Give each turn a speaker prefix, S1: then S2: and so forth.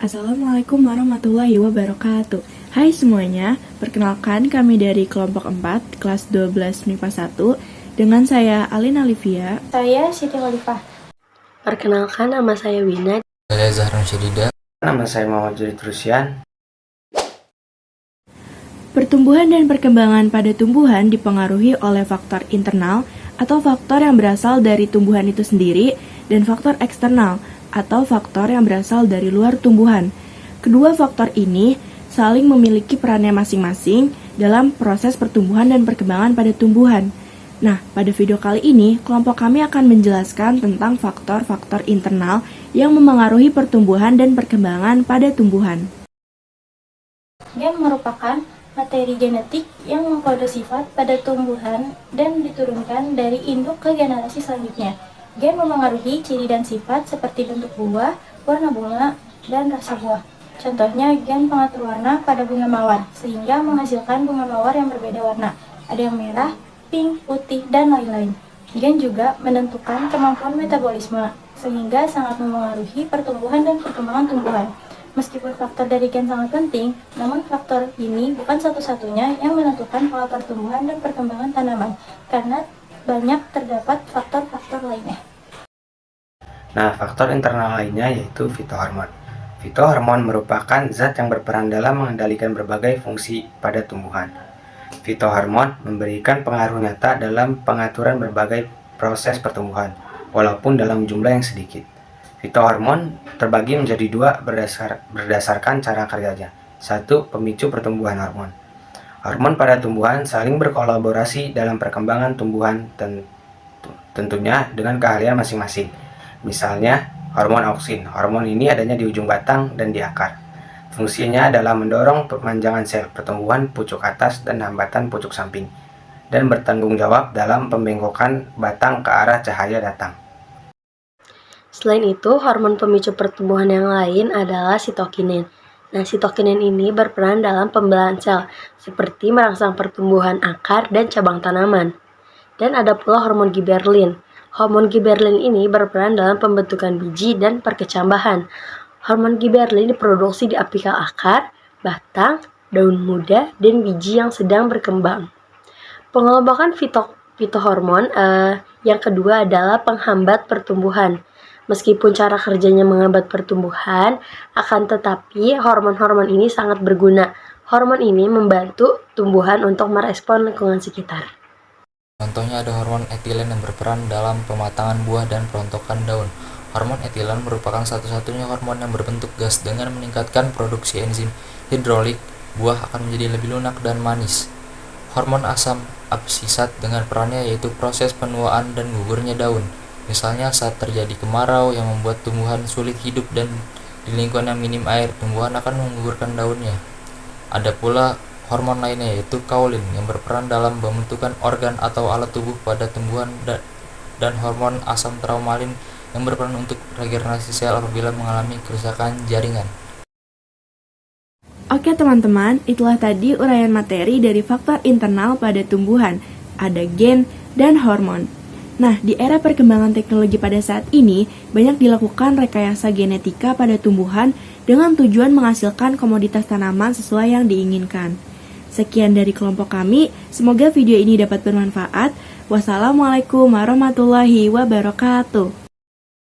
S1: Assalamualaikum warahmatullahi wabarakatuh. Hai semuanya, perkenalkan kami dari kelompok 4, kelas 12 MIPA 1, dengan saya Alina Livia.
S2: Saya Siti Khalifah.
S3: Perkenalkan, nama saya Wina.
S4: Saya Zahran Syedida.
S5: Nama saya Muhammad Juri Trusian.
S1: Pertumbuhan dan perkembangan pada tumbuhan dipengaruhi oleh faktor internal atau faktor yang berasal dari tumbuhan itu sendiri dan faktor eksternal atau faktor yang berasal dari luar tumbuhan. Kedua faktor ini saling memiliki perannya masing-masing dalam proses pertumbuhan dan perkembangan pada tumbuhan. Nah, pada video kali ini, kelompok kami akan menjelaskan tentang faktor-faktor internal yang memengaruhi pertumbuhan dan perkembangan pada tumbuhan.
S2: Gen merupakan materi genetik yang mengkode sifat pada tumbuhan dan diturunkan dari induk ke generasi selanjutnya. Gen memengaruhi ciri dan sifat seperti bentuk buah, warna bunga, dan rasa buah. Contohnya gen pengatur warna pada bunga mawar, sehingga menghasilkan bunga mawar yang berbeda warna. Ada yang merah, pink, putih, dan lain-lain. Gen juga menentukan kemampuan metabolisme, sehingga sangat memengaruhi pertumbuhan dan perkembangan tumbuhan. Meskipun faktor dari gen sangat penting, namun faktor ini bukan satu-satunya yang menentukan pola pertumbuhan dan perkembangan tanaman, karena banyak terdapat faktor-faktor lainnya.
S5: Nah, faktor internal lainnya yaitu fitohormon. Fitohormon merupakan zat yang berperan dalam mengendalikan berbagai fungsi pada tumbuhan. Fitohormon memberikan pengaruh nyata dalam pengaturan berbagai proses pertumbuhan, walaupun dalam jumlah yang sedikit. Fitohormon terbagi menjadi dua berdasarkan cara kerjanya. Satu, pemicu pertumbuhan hormon. Hormon pada tumbuhan saling berkolaborasi dalam perkembangan tumbuhan tentunya dengan keahlian masing-masing. Misalnya, hormon auksin. Hormon ini adanya di ujung batang dan di akar. Fungsinya adalah mendorong pemanjangan sel, pertumbuhan pucuk atas dan hambatan pucuk samping, dan bertanggung jawab dalam pembengkokan batang ke arah cahaya datang.
S3: Selain itu, hormon pemicu pertumbuhan yang lain adalah sitokinin. Nah, sitokinin ini berperan dalam pembelahan sel, seperti merangsang pertumbuhan akar dan cabang tanaman. Dan ada pula hormon giberlin. Hormon giberlin ini berperan dalam pembentukan biji dan perkecambahan. Hormon giberlin diproduksi di apikal akar, batang, daun muda, dan biji yang sedang berkembang. Pengelompokan fitohormon yang kedua adalah penghambat pertumbuhan. Meskipun cara kerjanya menghambat pertumbuhan, akan tetapi hormon-hormon ini sangat berguna. Hormon ini membantu tumbuhan untuk merespon lingkungan sekitar.
S4: Contohnya ada hormon etilen yang berperan dalam pematangan buah dan perontokan daun. Hormon etilen merupakan satu-satunya hormon yang berbentuk gas. Dengan meningkatkan produksi enzim hidrolik, buah akan menjadi lebih lunak dan manis. Hormon asam absisat dengan perannya yaitu proses penuaan dan gugurnya daun. Misalnya saat terjadi kemarau yang membuat tumbuhan sulit hidup dan di lingkungan yang minim air, tumbuhan akan menggugurkan daunnya. Ada pula hormon lainnya yaitu kaolin yang berperan dalam pembentukan organ atau alat tubuh pada tumbuhan dan hormon asam traumalin yang berperan untuk regenerasi sel apabila mengalami kerusakan jaringan.
S1: Oke teman-teman, itulah tadi uraian materi dari faktor internal pada tumbuhan. Ada gen dan hormon. Nah, di era perkembangan teknologi pada saat ini, banyak dilakukan rekayasa genetika pada tumbuhan dengan tujuan menghasilkan komoditas tanaman sesuai yang diinginkan. Sekian dari kelompok kami, semoga video ini dapat bermanfaat. Wassalamualaikum warahmatullahi wabarakatuh.